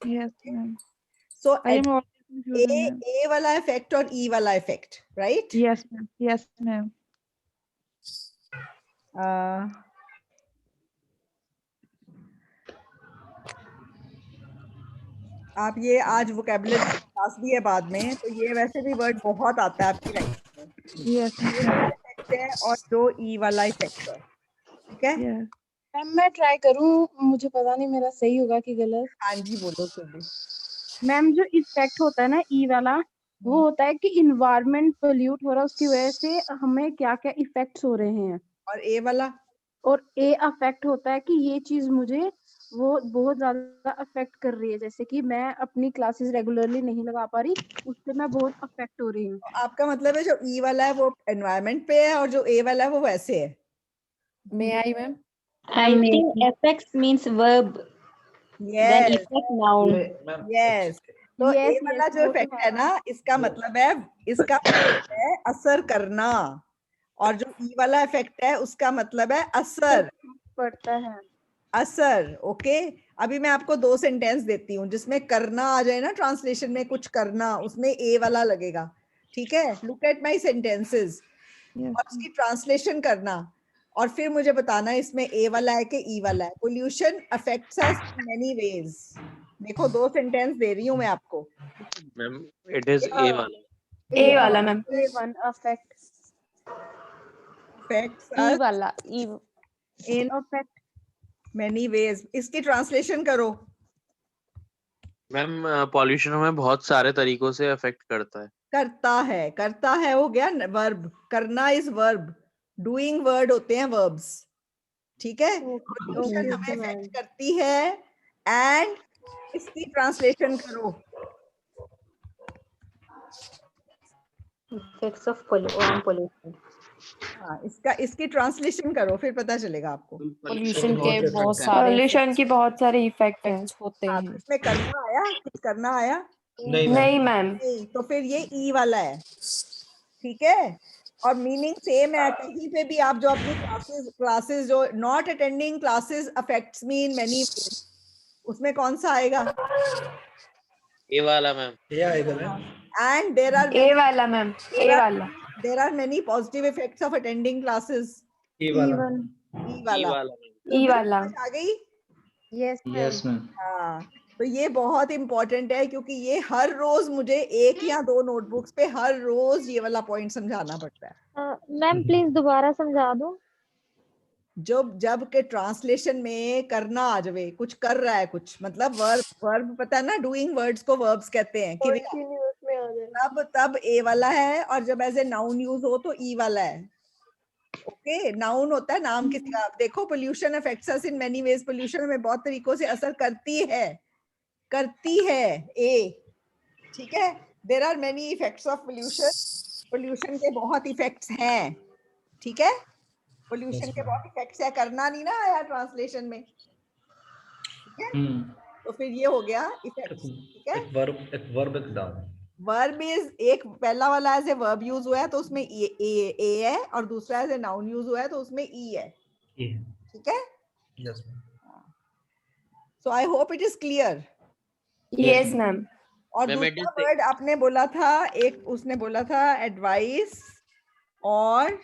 Yes, ma'am. So I am always confusing, ma'am. A वाला effect और E वाला effect, right? Yes, ma'am. Yes, ma'am. आप ये आज वोकेबुलरी क्लास भी है बाद में, तो ये वैसे भी वर्ड बहुत आता है आपकी राइटिंग में। Yes, ये ma'am. वाला इफेक्ट है और जो ई वाला इफेक्ट है, ठीक है? Yes. मैम मैं ट्राई करूँ, मुझे पता नहीं मेरा सही होगा कि गलत। हाँ जी, बोलो फिर भी। मैम जो इफेक्ट होता है ना ई वाला, वो होता है कि इन्वायरमेंट पोल्यूट हो रहा है, उसकी वजह से हमें क्या क्या इफेक्ट्स हो रहे हैं। और ए वाला? और ए अफेक्ट होता है कि ये चीज मुझे वो बहुत ज्यादा अफेक्ट कर रही है, जैसे कि मैं अपनी क्लासेस रेगुलरली नहीं लगा पा रही, उससे मैं बहुत अफेक्ट हो रही हूँ। तो आपका मतलब है जो ई वाला है वो एनवायरनमेंट पे है और जो ए वाला है वो वैसे है। May I, ma'am? I think affects means verb, then yes effect noun. Yes. तो ए यस वाला यस जो वो तो इफेक्ट है ना, इसका मतलब है असर करना, और जो ई वाला इफेक्ट है उसका मतलब है असर। पड़ता है। असर, ओके। अभी मैं आपको 2 सेंटेंस देती हूँ जिसमें करना आ जाए ना, ट्रांसलेशन में कुछ करना, उसमें ए वाला लगेगा, ठीक है? Look at my sentences Yes. और उसकी ट्रांसलेशन करना, और फिर मुझे बताना इसमें ए वाला है कि ई वाला है। Pollution affects us in many ways. देखो 2 सेंटेंस दे रही हूँ मैं आपको। मैम इट इज ए वाला। A वाला ma'am. A1 affect, affects E अस वाला E इन अफेक्ट मेनी वेज। इसकी ट्रांसलेशन करो। मैम पॉल्यूशन हमें बहुत सारे तरीकों से अफेक्ट करता है। करता है हो गया वर्ब, करना इज वर्ब, डूइंग वर्ड होते हैं वर्ब्स, ठीक है? पोल्यूशन हमें इफेक्ट करती है, एंड इसकी ट्रांसलेशन करो। Effects of pollution. हाँ, इसकी ट्रांसलेशन करो, फिर पता चलेगा आपको। पोल्यूशन के बहुत सारे पॉल्यूशन की बहुत सारे इफेक्ट हैं। effects होते हाँ, तो हैं। इसमें करना आया, कुछ करना आया? नहीं मैम। नहीं, तो फिर ये ई वाला है, ठीक है? और मीनिंग सेम है। कहीं पे भी आप जो अपनी क्लासेस जो not attending classes affects me in many, उसमें कौन सा आएगा? ए वाला ma'am. And there R A वाला मैम, ए वाला। there are many positive effects of attending classes. E E वाला. ई वाला मैम। तो ई this वाला. समझ आ गई? Yes ma'am. हाँ, तो ये बहुत इंपॉर्टेंट है, क्योंकि ये हर रोज मुझे 1 या 2 नोटबुक्स पे हर रोज ये वाला पॉइंट समझाना पड़ता है। मैम प्लीज दोबारा समझा दो। जब के ट्रांसलेशन में करना आ जावे, कुछ कर रहा है कुछ, मतलब वर्ब पता है ना, डूइंग वर्ड्स को वर्ब्स कहते हैं, तब ए वाला है, और जब एज ए नाउन यूज हो तो ई वाला है। ओके, नाउन होता है नाम किसी का। देखो, pollution affects us in many ways, pollution हमें बहुत तरीकों से असर करती है ए, ठीक है? There are many effects of pollution, pollution के बहुत इफेक्ट्स हैं, ठीक है? पोल्यूशन के बहुत इफेक्ट्स है, करना नहीं ना आया ट्रांसलेशन में, ठीक है? तो फिर ये हो गया इफेक्ट्स, ठीक है? एक वर्ब एक नाउन। वर्ब इज, एक पहला वाला एज ए वर्ब यूज हुआ है तो उसमें ए है, और दूसरा एज ए नाउन यूज हुआ है तो उसमें ई है, ठीक है? Yes. So I hope it is clear. Yes ma'am. और Ma'am, it दूसरा is वर्ड आपने बोला था, एक उसने बोला था एडवाइस, और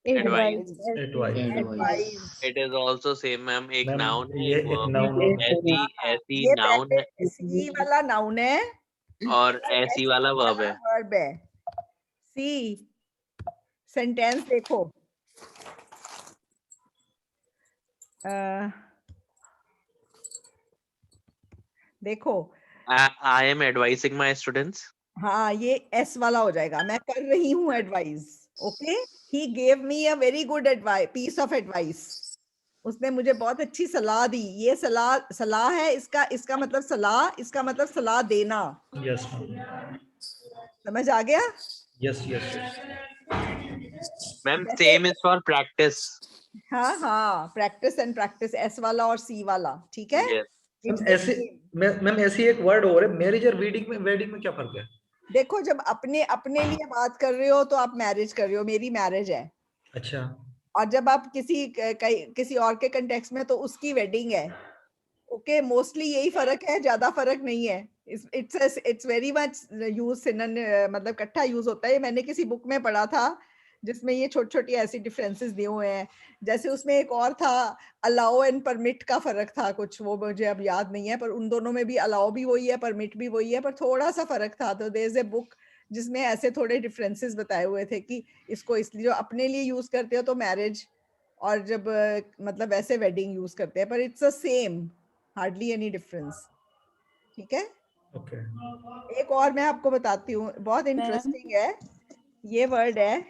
advice. Advice. It is also same ma'am. एक Ma'am, नाउन है, ये एक एक verb noun है। है। ऐसी ये नाउन है पहले सी वाला नाउन है और ऐसी वाला वर्ब है। वर्ब है। सी सेंटेंस देखो, देखो, I am advising my students. हाँ, ये एस वाला हो जाएगा, मैं कर रही हूँ advice. Okay, he gave me a very good advice, piece of advice. उसने मुझे बहुत अच्छी सलाह दी। ये सलाह है, इसका मतलब सलाह, इसका मतलब सलाह देना। यस समझ आ गया? Yes yes. Ma'am same is for practice. हाँ, प्रैक्टिस एंड प्रैक्टिस, एस वाला और सी वाला, ठीक है? यस। ऐसे मैम ऐसी एक वर्ड और है, मैरिज और वेडिंग में क्या फर्क है? देखो, जब अपने लिए बात कर रहे हो तो आप मैरिज कर रहे हो, मेरी मैरिज है। अच्छा। और जब आप किसी और के कंटेक्स्ट में तो उसकी वेडिंग है। ओके मोस्टली यही फर्क है, ज्यादा फर्क नहीं है। इट्स वेरी मच यूज मतलब इकट्ठा यूज होता है। मैंने किसी बुक में पढ़ा था जिसमें ये छोटी छोटी ऐसी डिफरेंसेस दिए हुए हैं। जैसे उसमें एक और था, अलाउ एंड परमिट का फर्क था कुछ, वो मुझे अब याद नहीं है, पर उन दोनों में भी अलाउ भी वही है, परमिट भी वही है, पर थोड़ा सा फर्क था। तो देयर इज ए बुक जिसमें ऐसे थोड़े डिफरेंसेस बताए हुए थे कि इसको इसलिए जो अपने लिए यूज करते हो तो मैरिज, और जब मतलब ऐसे वेडिंग यूज करते हैं, पर it's a same, hardly any difference. ठीक है। ओके एक और मैं आपको बताती हूँ, बहुत इंटरेस्टिंग है। ये वर्ड है,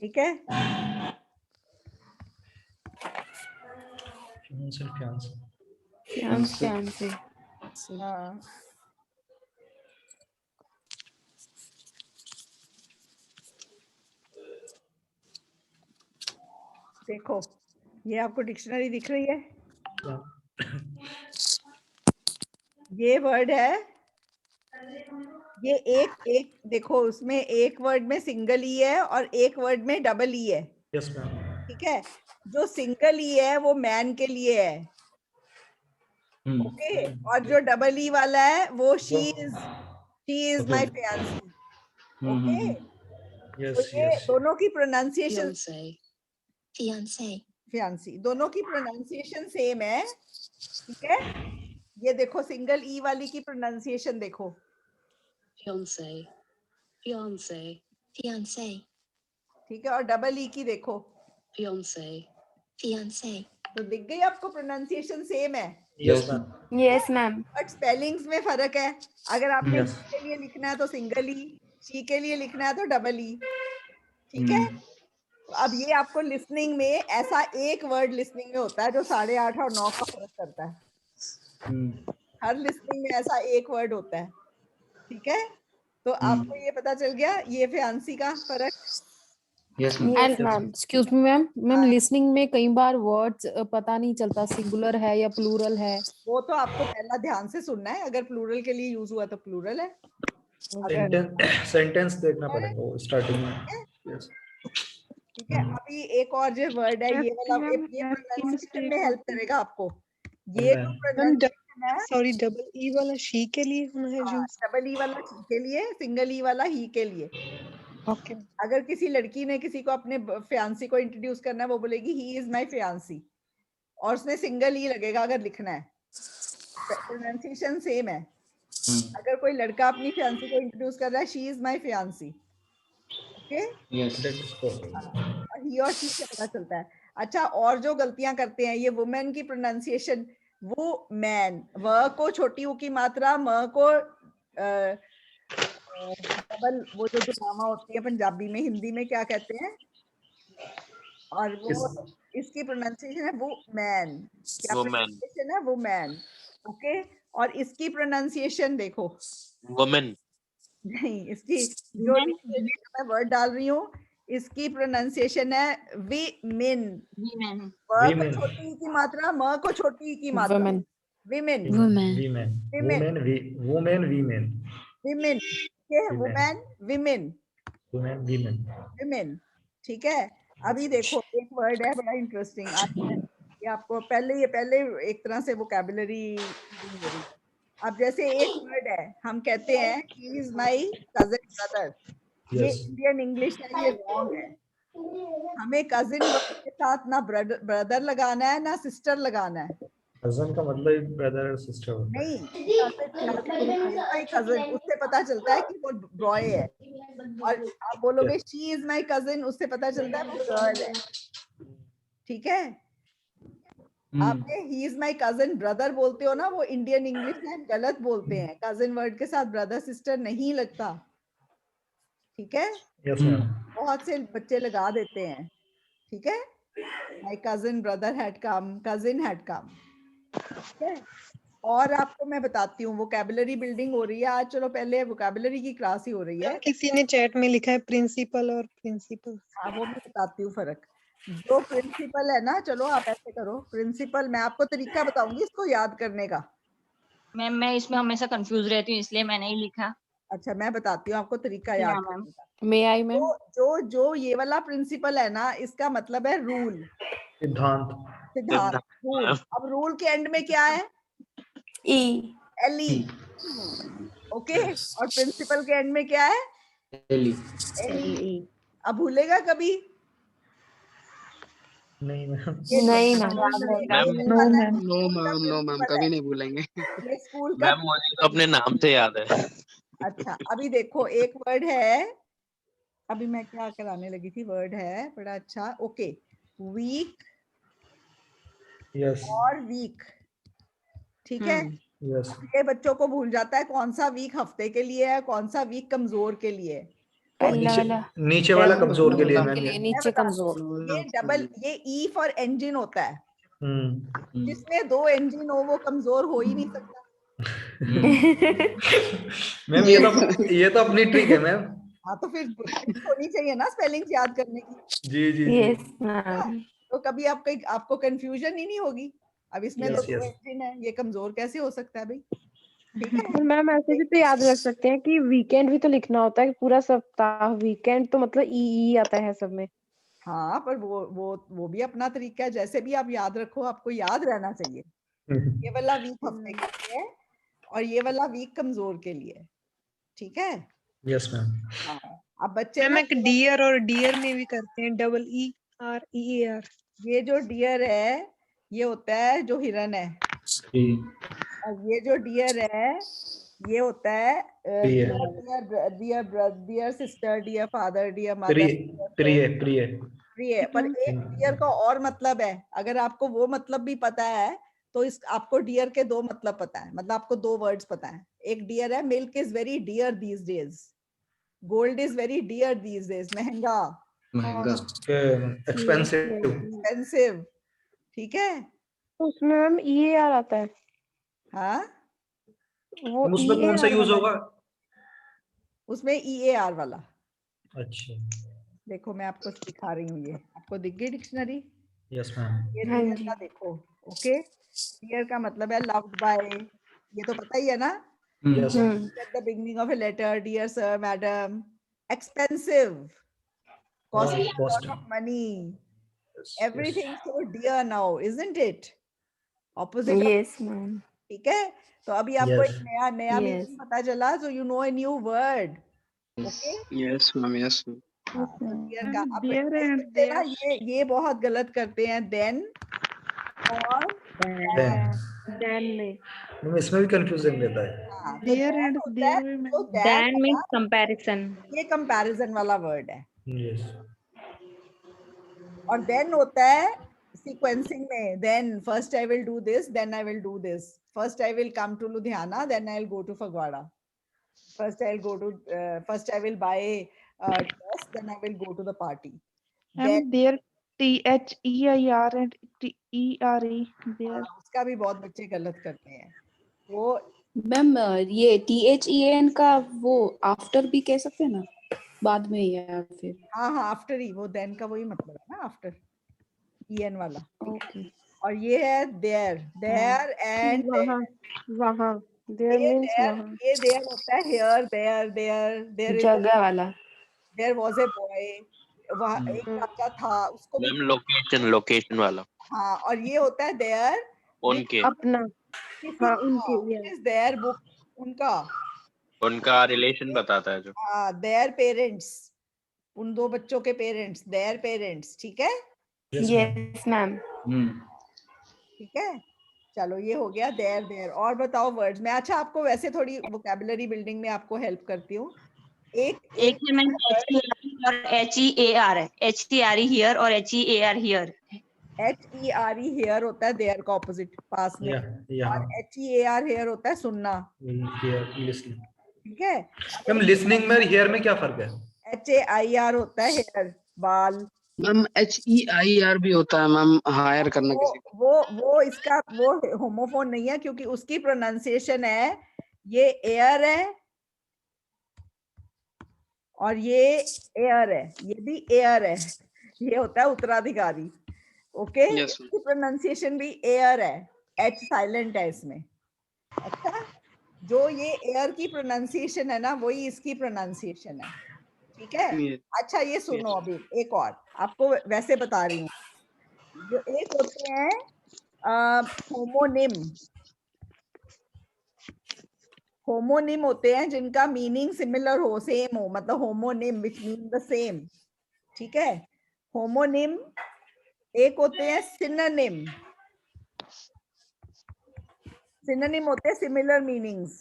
ठीक है, फियांसे फियांसे fiance. हाँ, देखो ये आपको डिक्शनरी दिख रही है, ये वर्ड है, ये एक देखो उसमें एक वर्ड में सिंगल ई है और एक वर्ड में डबल ई है। यस मैम ठीक है, जो सिंगल ई है वो मैन के लिए है, ओके, और जो डबल ई वाला है वो she is my fiancee, okay. तो यस ये यस दोनों की प्रोनाउंसिएशन, fiance, फियांसी, दोनों की प्रोनाउंसिएशन सेम है। ठीक है, ये देखो सिंगल ई वाली की प्रोनाउंसिएशन देखो, fiance, ठीक है, और डबल ई की देखो, fiance, तो दिख गई आपको, प्रोनाउंसिएशन सेम है, yes ma'am Yes, ma'am. But spellings में फर्क है। अगर आपने Yes. he के लिए लिखना है तो सिंगल ई, शी के लिए लिखना है तो डबल ई। ठीक है, तो अब ये आपको लिसनिंग में ऐसा एक वर्ड लिसनिंग में होता है जो 8.5 और 9 का फर्क करता है। हर लिसनिंग में ऐसा एक वर्ड होता है। ठीक है, तो आपको ये पता चल गया ये फियांसी का फर्क। Yes and excuse me ma'am, listening में कई बार वर्ड्स पता नहीं चलता सिंगुलर है या प्लूरल है। वो तो आपको पहला ध्यान से सुनना है, अगर प्लूरल के लिए यूज हुआ तो प्लूरल है, सेंटेंस देखना पड़ेगा वो स्टार्टिंग में यस ठीक है। अभी एक और जो वर्ड है ये वाला, ये प्रोनाउंसिएशन में हेल्प करेगा आपको। ये जो प्रोनाउंसिएशन है, सॉरी, डबल ई वाला शी के लिए होना है जो। डबल ई वाला शी के लिए, सिंगल ई वाला ही के लिए। ओके अगर किसी लड़की ने किसी को अपने फियांसी को इंट्रोड्यूस करना है, वो बोलेगी ही इज माय फियांसी, और उसमें सिंगल ई लगेगा अगर लिखना है, प्रोनाउंसिएशन सेम है। अगर कोई लड़का अपनी फियांसी को इंट्रोड्यूस कर रहा है, she is my fiancee, okay, he और शी से पता चलता है। अच्छा, और जो गलतियां करते हैं ये वुमेन की प्रोनाउंसिएशन, वो मैन, व को छोटी ऊ की मात्रा, म को डबल, वो जो मामा होती है पंजाबी में, हिंदी में क्या कहते हैं, और वो इसकी प्रोनाउंसिएशन है वो मैन, क्या वुमेन प्रोनाउंसिएशन है वो मैन, ओके। और इसकी प्रोनाउंसिएशन देखो, वुमेन नहीं, इसकी जो मैं वर्ड डाल रही हूँ इसकी प्रोनाउंसिएशन है विमेन, व को छोटी की मात्रा, म को छोटी की मात्रा, women women, women women, women, women, women women. ठीक है, अभी देखो एक वर्ड है बड़ा इंटरेस्टिंग, ये आपको पहले एक तरह से वोकैबुलरी हो रही। अब जैसे एक वर्ड है, हम कहते हैं he is my cousin brother, ये इंडियन इंग्लिश है, ये रॉन्ग है। हमें कजिन के साथ ना ब्रदर लगाना है ना सिस्टर लगाना है। कजन का मतलब ब्रदर और सिस्टर होता है। नहीं, कजिन उससे पता चलता है कि वो बॉय है, और आप बोलोगे शी इज माय कजिन, उससे पता चलता है वो गर्ल है। ठीक है, आपने he is my cousin brother बोलते हो ना, वो इंडियन इंग्लिश में गलत बोलते हैं, कजिन वर्ड के साथ ब्रदर सिस्टर नहीं लगता। ठीक है, यस मैम बहुत से बच्चे लगा देते हैं। ठीक है, my cousin brother had come, cousin had come. ठीक है, और आपको मैं बताती हूँ वोकैबुलरी बिल्डिंग हो रही है आज, चलो पहले वोकैबुलरी की क्लास ही हो रही है। किसी ने चैट में लिखा है प्रिंसिपल और प्रिंसिपल। हाँ, वो मैं बताती हूँ फर्क। जो प्रिंसिपल है ना, चलो आप ऐसे करो, प्रिंसिपल, मैं आपको तरीका बताऊंगी इसको याद करने का। मैम मैं इसमें हमेशा कंफ्यूज रहती हूँ, इसलिए मैंने ही लिखा। अच्छा, मैं बताती हूँ आपको तरीका याद करने का। मे आई मैम? जो ये वाला प्रिंसिपल है ना, इसका मतलब है रूल। सिद्धांत। सिद्धांत, रूल। अब रूल के एंड में क्या है? E. एली। ओके, और प्रिंसिपल के एंड में क्या है? एली। एली। अब भूलेगा कभी? नहीं मैम। ये नहीं ये- मैम। मैम नो प्रिंसिपल है, मैम। नो स्कूल का मैम, नो मैम, प्रिंसिपल कभी है, नहीं भूलेंगे। ये स्कूल का मैम मुझे तो अपने नाम से याद है। अच्छा, अभी देखो एक वर्ड है, अभी मैं क्या कराने लगी थी, वर्ड है बड़ा अच्छा। ओके, वीक यस और वीक, ठीक है। यस। ये बच्चों को भूल जाता है कौन सा वीक हफ्ते के लिए है, कौन सा वीक कमजोर के लिए है। तो पहला नीचे वाला। नीचे वाला कमजोर के लिए के मैम लिए ये। मैं नीचे बता कमजोर। दूं, ये डबल, ये ई फॉर इंजन होता है। हम्म। जिसमें 2 इंजन हो वो कमजोर हो ही नहीं सकता। मैम ये तो अपनी ट्रिक है मैम। हाँ, तो फिर tricks होनी चाहिए ना स्पेलिंग्स याद करने की। जी जी यस जी। मैम। तो कभी आपको कंफ्यूजन ही नहीं होगी। अब इसमें तो यस 2 यस। इंजन है, ये कमजोर कैसे हो सकता है भाई? ठीक है। और मैम ऐसे भी तो याद रख सकते हैं कि वीकेंड भी तो लिखना होता है कि पूरा सप्ताह, वीकेंड तो मतलब ई आता है सब में। हाँ, पर वो भी अपना तरीका है, जैसे भी आप याद रखो, आपको याद रहना चाहिए। ये वाला वीक हफ्ते के लिए है और ये वाला वीक कमजोर के लिए है, ठीक है। Yes ma'am. हाँ, अब बच्चे मैम ना, एक डियर और डियर में भी करते हैं, DEER। ये जो डियर है ये होता है जो हिरन है, और ये जो डियर है ये होता है प्रिय। Dear sister, dear father, dear प्रिय मदर, प्रिय प्रिय। प्रिय। पर एक डियर का और मतलब है, अगर आपको वो मतलब भी पता है तो इस आपको डियर के 2 मतलब पता है, मतलब आपको 2 वर्ड्स पता है। एक डियर है, milk is very dear these days, gold is very dear these days, महंगा, महंगा। एक्सपेंसिव। एक्सपेंसिव, ठीक है। तो उसमें मैम EAR आता है, हाँ, वो उसमें कौन सा EAR यूज वाला होगा? उसमें EAR वाला। अच्छा। देखो मैं आपको दिखा रही हूँ, ये आपको दिख गई डिक्शनरी? Yes ma'am. ये हाँ डियर जी। का देखो। ओके, डियर का मतलब है लव्ड बाय, ये तो पता ही है ना। Yes. At the beginning of a letter, dear sir, madam. Expensive, costing a lot of money. Everything so dear now, isn't it? Opposite of, yes ma'am. ठीक है। तो अभी आपको एक यस नया नया Yes. मीनिंग पता चला, so you know a new word. Okay, yes ma'am, yes ma'am. हाँ, तो dear का। अब Dear कई and बच्चे ना their। ये बहुत गलत करते हैं, then और देन में। मैम इसमें भी कंफ्यूजन रहता है। हाँ, तो Dear then and होता है, their में। तो that Then means वाला comparison. ये कंपैरिजन वाला वर्ड है। यस। और देन होता है सीक्वेंसिंग में, then first I will do this, then I will do this, first I will come to Ludhiana, then I will go to Phagwara, first I will go to, first I will buy dress, then I will go to the party. Ma'am there THEIR and TERE there. उसका भी बहुत बच्चे गलत करते हैं। वो ma'am ये THEN का वो आफ्टर भी कह सकते हैं ना, बाद में या फिर? हाँ हाँ, आफ्टर ही, वो देन का वही मतलब है ना, आफ्टर, EN वाला। ओके। और ये है देयर, देयर एंड वहाँ वहाँ देयर मीन्स वहाँ। ये देयर होता है हियर, देयर, देयर इज, जगह वाला। देयर वाज ए बॉय, वहाँ एक लड़का था, उसको भी। मैम लोकेशन वाला। हाँ, और ये होता है देयर उनके, अपना। किसी हाँ, का, उनके। इज देयर बुक, उनका, उनका रिलेशन बताता है जो। हाँ, देयर पेरेंट्स, उन 2 बच्चों के पेरेंट्स, देयर पेरेंट्स, ठीक है। Yes ma'am. ठीक है, चलो ये हो गया देयर देयर। और बताओ वर्ड्स में। अच्छा, आपको वैसे थोड़ी वोकैबुलरी बिल्डिंग में आपको हेल्प करती हूँ। एक एक है मैम HER और HEAR, HERE here और HEAR here। HERE हियर होता है देयर का ऑपोजिट, पास में, और HEAR हियर होता है सुनना, लिसनिंग। ठीक है। मैम लिसनिंग में हियर में क्या फर्क है? HAIR होता है हेयर, बाल। मैम HEIR भी होता है मैम, हायर करना किसी को। वो इसका वो होमोफोन नहीं है, क्योंकि उसकी प्रोनाउंसिएशन है, ये एयर है और ये एयर है, ये भी एयर है, ये होता है उत्तराधिकारी। ओके, Yes, इसकी प्रोनाउंसिएशन भी एयर है, H साइलेंट है इसमें। अच्छा, जो ये एयर की प्रोनाउंसिएशन है ना, वही इसकी प्रोनाउंसिएशन है, ठीक है। Yes. अच्छा, ये सुनो, अभी एक और आपको वैसे बता रही हूँ। जो एक होते हैं होमोनिम, होमोनिम होते हैं जिनका मीनिंग सिमिलर हो, सेम हो, मतलब homonym which mean the same, ठीक है। होमोनिम एक होते हैं सिनोनिम, सिनोनिम होते हैं सिमिलर मीनिंग्स।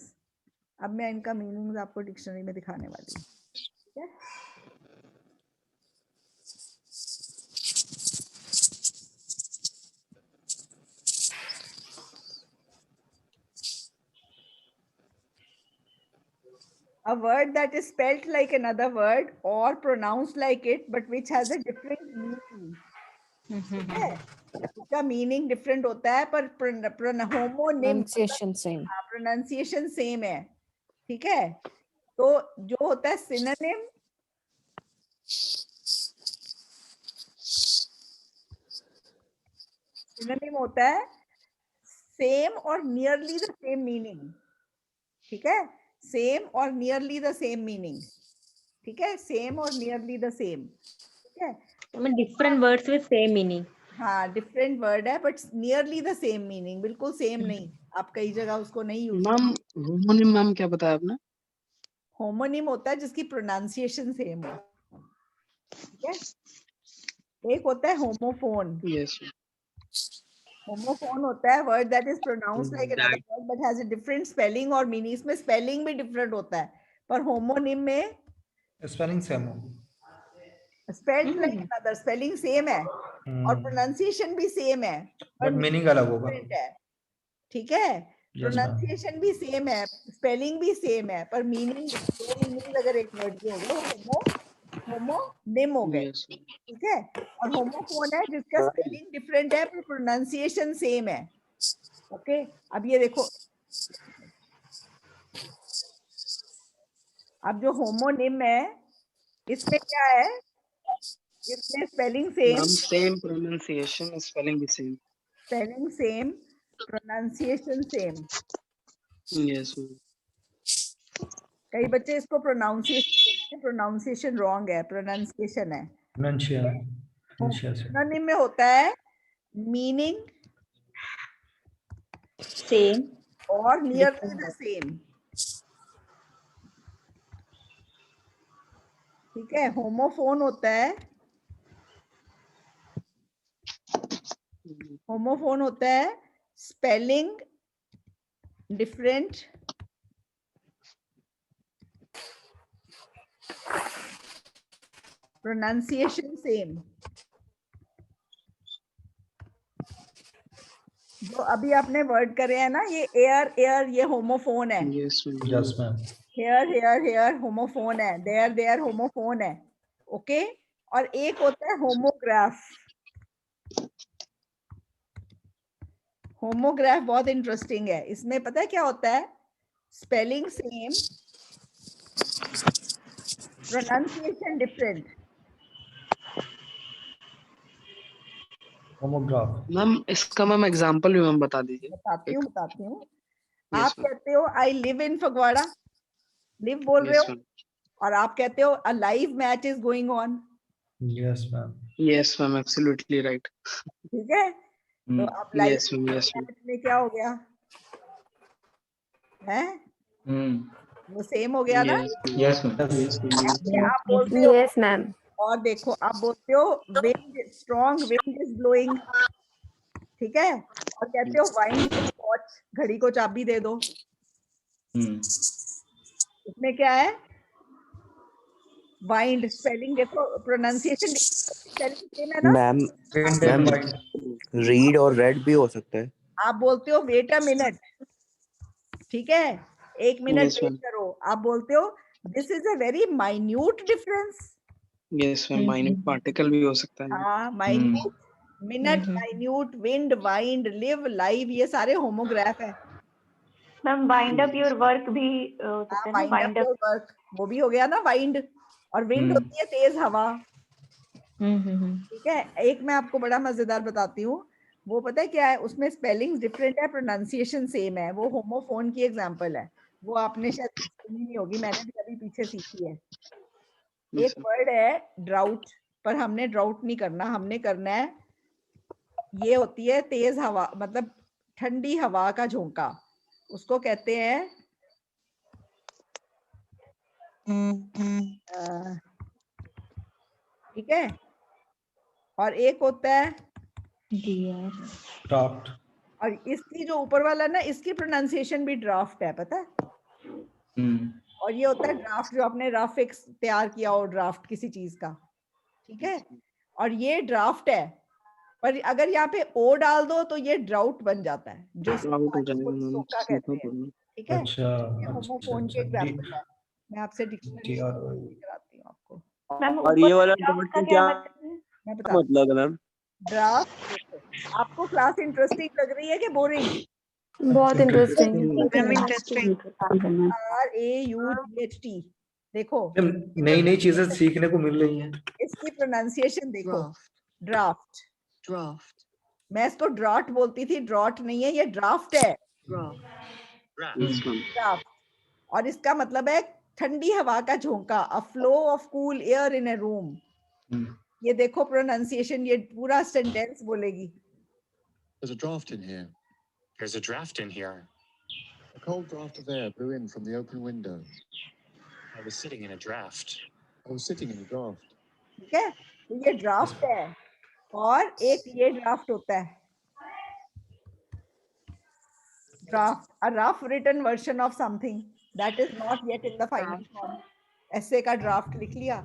अब मैं इनका मीनिंग्स आपको डिक्शनरी में दिखाने वाली हूँ, ठीक है। A word that is spelt like another word or pronounced like it but which has a different meaning, ठीक है। इसका मीनिंग डिफरेंट होता है पर homonym pronunciation same. Pronunciation same है, ठीक है। तो जो होता है सिनोनिम, सिनोनिम होता है सेम और नियरली द सेम मीनिंग, ठीक है। सेम और नियरली द सेम मीनिंग, ठीक है। सेम और नियरली द सेम, ठीक है। Different words with same meaning. हाँ, डिफरेंट वर्ड है but nearly the same meaning, बिल्कुल सेम नहीं, आप कई जगह उसको नहीं यूज। मैम होमोनिम मैम क्या बताया आपने? होमोनिम होता है जिसकी प्रोनाउंसिएशन सेम हो, ठीक है। एक होता है होमोफोन। यस। होमोफोन होता है word that is pronounced like another word but has a different spelling और मीनिंग। इसमें स्पेलिंग भी डिफरेंट होता है, पर होमोनिम में स्पेलिंग सेम हो, spelled like another, spelling same है और प्रोनाउंसिएशन भी सेम है बट मीनिंग अलग होगा, different है, ठीक है। प्रोनाउंसिएशन भी सेम है, स्पेलिंग भी सेम है, पर मीनिंग, दो मीनिंग अगर एक वर्ड के हो गए होमोनिम हो गए, यस। ठीक है। और होमोफोन है जिसका स्पेलिंग डिफरेंट है पर प्रोनाउंसिएशन सेम है, ओके। अब ये देखो, अब जो होमोनिम है इसमें क्या है, इसमें spelling same, ma'am same pronunciation, spelling भी same. Spelling same, pronunciation same. Yes ma'am. कई बच्चे इसको प्रोनाउंसिएशन रॉन्ग है, प्रोनाउंसिएशन है। सिनोनिम में होता है मीनिंग सेम और नियरली द सेम, ठीक है। होमोफोन होता है, होमोफोन होता है स्पेलिंग डिफरेंट, प्रोनाउंसिएशन सेम। जो अभी आपने वर्ड करे हैं ना, ये एयर एयर, ये होमोफोन है। Yes ma'am. Yes ma'am. Hair hair hair homophone है, देयर देयर होमोफोन है, ओके। और एक होता है होमोग्राफ। होमोग्राफ बहुत इंटरेस्टिंग है, इसमें पता है क्या होता है, spelling same, pronunciation different. Homograph ma'am इसका मैम एग्जांपल भी मैम बता दीजिए। बताती हूँ। Yes, आप ma'am. कहते हो I live in Phagwara, live बोल रहे Yes, हो, ma'am. और आप कहते हो a live match is going on, yes ma'am. Yes, ma'am. Absolutely right. ठीक है। तो अब live Yes, ma'am. Yes, ma'am. Match में क्या हो गया है, वो सेम हो गया ना। Yes ma'am. Yes, ma'am. ऐसे आप बोलते हो, Yes, ma'am. और देखो आप बोलते हो wind, strong wind is blowing, ठीक है। और कहते हो वाइंड वॉच, घड़ी को चाबी दे दो, इसमें क्या है, वाइंड, स्पेलिंग देखो, प्रोनाउंसिएशन स्पेलिंग सेम है ना। मैम रीड और रेड भी हो सकता है। आप बोलते हो वेट अ मिनट, ठीक है, एक मिनट Yes, वेट ma'am. करो। आप बोलते हो this is a very minute difference, Yes, ma'am. Minute particle भी हो सकता है। हाँ, minute, minute, minute, wind, wind, live, live, ये सारे होमोग्राफ है। Ma'am wind up your work भी हो सकता है ना, वाइंड अप योर वर्क, वो भी हो गया ना वाइंड। और विंड होती है तेज हवा, ठीक है। एक मैं आपको बड़ा मजेदार बताती हूँ, वो पता है क्या है, उसमें स्पेलिंग डिफरेंट है, प्रोनाउंसिएशन सेम है। वो होमोफोन की एग्जांपल है, वो आपने शायद सुनी नहीं होगी, मैंने भी अभी पीछे सीखी है। एक वर्ड है ड्राउट, पर हमने ड्राउट नहीं करना, हमने करना है ये होती है तेज हवा, मतलब ठंडी हवा का झोंका, उसको कहते हैं ठीक है। और एक होता है ड्राफ्ट। और इसकी जो ऊपर वाला ना, इसकी प्रोनाउंसिएशन भी ड्राफ्ट है, पता है। और ये होता है ड्राफ्ट, जो आपने रफ एक तैयार किया हो, ड्राफ्ट किसी चीज का, ठीक है। और ये ड्राफ्ट है, पर अगर यहाँ पे ओ डाल दो तो ये ड्राउट बन जाता है, जो सोखा कहते हैं, ठीक है। ये होमोफोन के एग्जांपल है। मैं आपसे डिक्शनरी कराती हूँ आपको। मैम और ये वाला ड्राफ्ट का क्या मैं बता मतलब है मैम? ड्राफ्ट। आपको क्लास इंटरेस्टिंग लग रही है कि बोरिंग? बहुत इंटरेस्टिंग। RAUGHT, देखो नई नई चीजें सीखने को मिल रही हैं। इसकी प्रोनाउंसिएशन देखो, ड्राफ्ट। ड्राफ्ट, मैं इसको ड्राफ्ट बोलती थी, ड्राफ्ट नहीं है, ये ड्राफ्ट है, ड्राफ्ट। और इसका मतलब है ठंडी हवा का झोंका, a flow of cool air in A room. ये देखो प्रोनाउंसिएशन, ये पूरा सेंटेंस बोलेगी। There's a draft in here. There's a draft in here. A cold draft of air blew in from the open window. I was sitting in a draft. I was sitting in a draft. ठीक है, तो ये draft है। और एक ये draft होता है, draft, a rough written version of something that is not yet in the final form। ऐसे का ड्राफ्ट लिख लिया,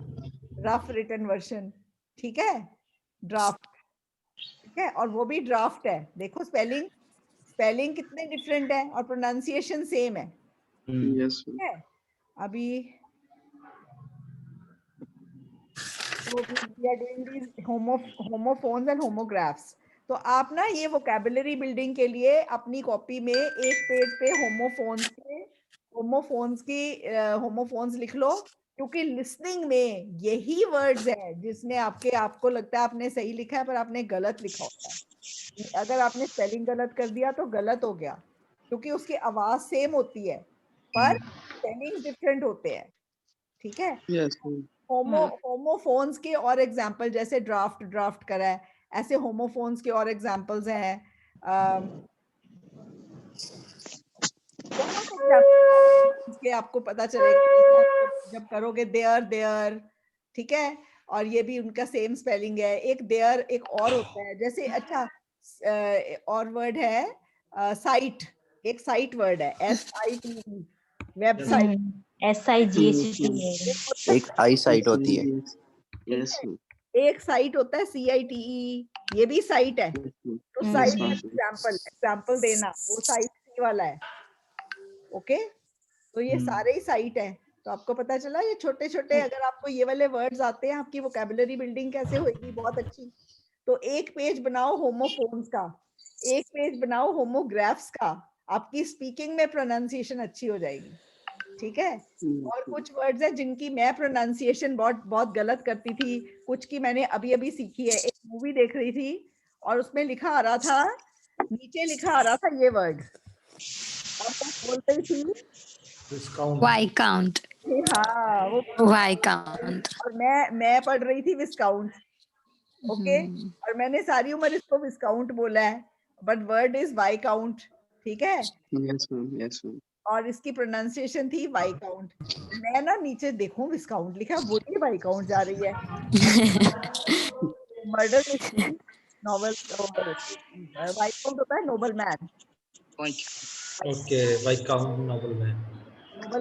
रफ रिटन वर्जन, ठीक है, ड्राफ्ट, ठीक है। और वो भी ड्राफ्ट है, देखो स्पेलिंग कितने डिफरेंट है और प्रोनाउंसिएशन सेम है, ठीक है। अभी तो we are doing these homophones and homographs। तो आप ना ये वोकैबुलरी बिल्डिंग के लिए अपनी कॉपी में एक पेज पे होमोफोन्स लिख लो, क्योंकि लिसनिंग में यही वर्ड्स है जिसमें आपको लगता है आपने सही लिखा है पर आपने गलत लिखा होता है। अगर आपने स्पेलिंग गलत कर दिया तो गलत हो गया, क्योंकि उसकी आवाज सेम होती है पर स्पेलिंग डिफरेंट होते हैं, ठीक है। होमोफोन्स के और एग्जांपल जैसे ड्राफ्ट करा है, ऐसे होमोफोन्स के और एग्जांपल्स हैं। के आपको पता चलेगा जब करोगे देयर, ठीक है। और ये भी उनका सेम स्पेलिंग है। एक देयर एक और होता है, जैसे अच्छा और वर्ड है साइट, एक साइट वर्ड है SITE, वेबसाइट, SIGHT। एक आई साइट होती है। एक साइट होता है CITE, ये भी साइट है। तो साइट एग्जांपल देना, वो साइट सी वाला है, ओके। तो ये सारे ही साइट है। तो आपको पता चला, ये छोटे छोटे अगर आपको ये वाले वर्ड्स आते हैं, आपकी वोकैबुलरी बिल्डिंग कैसे होगी, बहुत अच्छी। तो एक पेज बनाओ होमोफोन्स का, एक पेज बनाओ होमोग्राफ्स का, आपकी स्पीकिंग में प्रोनाउंसिएशन अच्छी हो जाएगी, ठीक है। और कुछ वर्ड्स हैं जिनकी मैं प्रोनाउंसिएशन बहुत गलत करती थी, कुछ की मैंने अभी अभी सीखी है। एक मूवी देख रही थी और उसमें लिखा आ रहा था, नीचे लिखा आ रहा था ये वर्ड, और मैं बोल रही थी Viscount। हाँ, वो Viscount। और मैं पढ़ रही थी विस्काउंट, ओके। और मैंने सारी उम्र इसको विस्काउंट बोला है, बट वर्ड इज वाइकाउंट, ठीक है। और इसकी प्रोनाउंसिएशन थी वाइकाउंट। मैं ना नीचे देखूं विस्काउंट लिखा, बोलिए वाइकाउंट जा रही है। मर्डर नॉवल, वाइकाउंट होता है noble man, okay, viscount noble